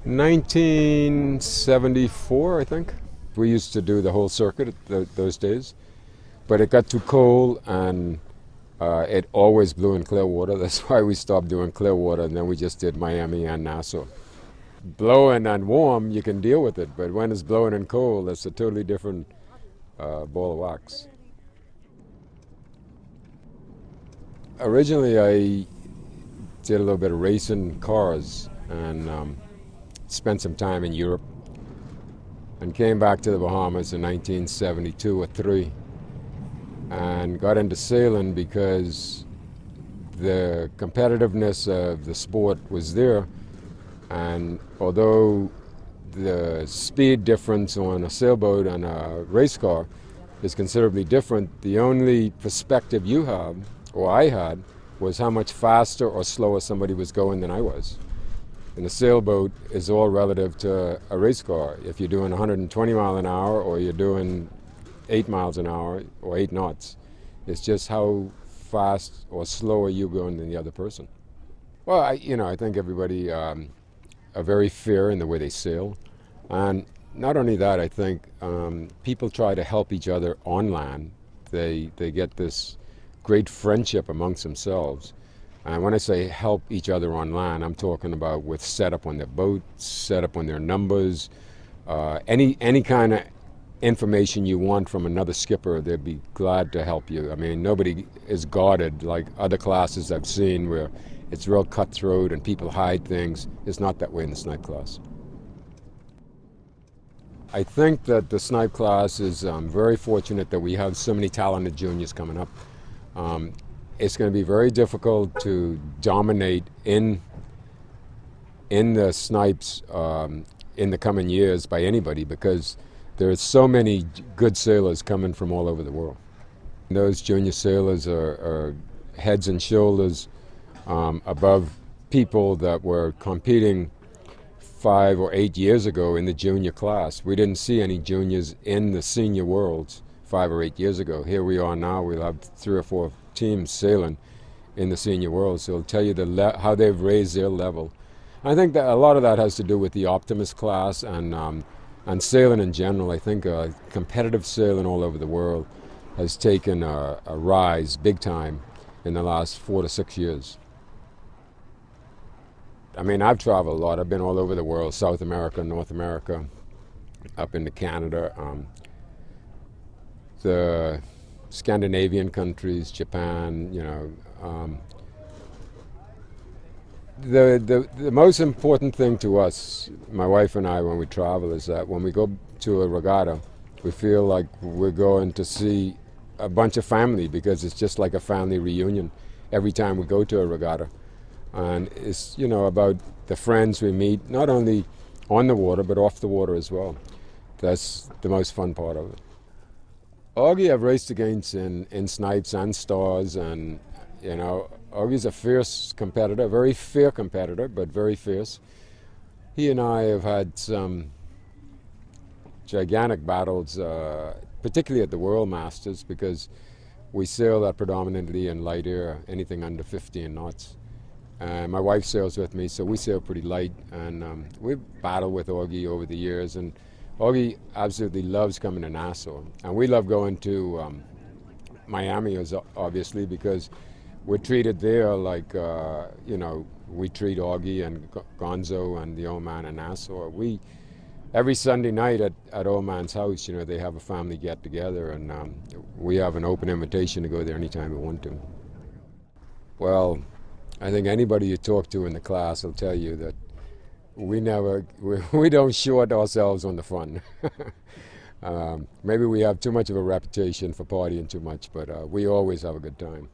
1974, I think. We used to do the whole circuit those days, but it got too cold and it always blew in Clearwater. That's why we stopped doing Clearwater, and then we just did Miami and Nassau. Blowing and warm, you can deal with it, but when it's blowing and cold, it's a totally different ball of wax. Originally, I did a little bit of racing cars and spent some time in Europe and came back to the Bahamas in 1972 or 3 and got into sailing because the competitiveness of the sport was there, and although the speed difference on a sailboat and a race car is considerably different, the only perspective you have, or I had, was how much faster or slower somebody was going than I was. And a sailboat is all relative to a race car. If you're doing 120 miles an hour or you're doing 8 miles an hour or 8 knots, it's just how fast or slower you're going than the other person. Well, I think everybody are very fair in the way they sail. And not only that, I think people try to help each other on land. They get this great friendship amongst themselves. And when I say help each other on land, I'm talking about with setup on their boat, setup on their numbers, any kind of information you want from another skipper, they'd be glad to help you. I mean, nobody is guarded like other classes I've seen where it's real cutthroat and people hide things. It's not that way in the Snipe class. I think that the Snipe class is very fortunate that we have so many talented juniors coming up. It's going to be very difficult to dominate in the Snipes in the coming years by anybody because there's so many good sailors coming from all over the world. Those junior sailors are heads and shoulders above people that were competing 5 or 8 years ago in the junior class. We didn't see any juniors in the senior worlds 5 or 8 years ago. Here we are now. We'll have 3 or 4 teams sailing in the senior world, so it'll tell you how they've raised their level. I think that a lot of that has to do with the Optimist class and sailing in general. I think competitive sailing all over the world has taken a rise big time in the last 4 to 6 years. I mean, I've traveled a lot. I've been all over the world, South America, North America, up into Canada, the Scandinavian countries, Japan, The most important thing to us, my wife and I, when we travel, is that when we go to a regatta, we feel like we're going to see a bunch of family because it's just like a family reunion every time we go to a regatta. And it's, about the friends we meet, not only on the water, but off the water as well. That's the most fun part of it. Augie I've raced against in Snipes and Stars, and Augie's a fierce competitor, a very fair competitor, but very fierce. He and I have had some gigantic battles, particularly at the World Masters, because we sail that predominantly in light air, anything under 15 knots. And my wife sails with me, so we sail pretty light, and we've battled with Augie over the years. And Augie absolutely loves coming to Nassau, and we love going to Miami, obviously, because we're treated there like, we treat Augie and Gonzo and the old man in Nassau. Every Sunday night at old man's house, they have a family get-together, and we have an open invitation to go there anytime we want to. Well, I think anybody you talk to in the class will tell you that we don't short ourselves on the fun. Maybe we have too much of a reputation for partying too much, but we always have a good time.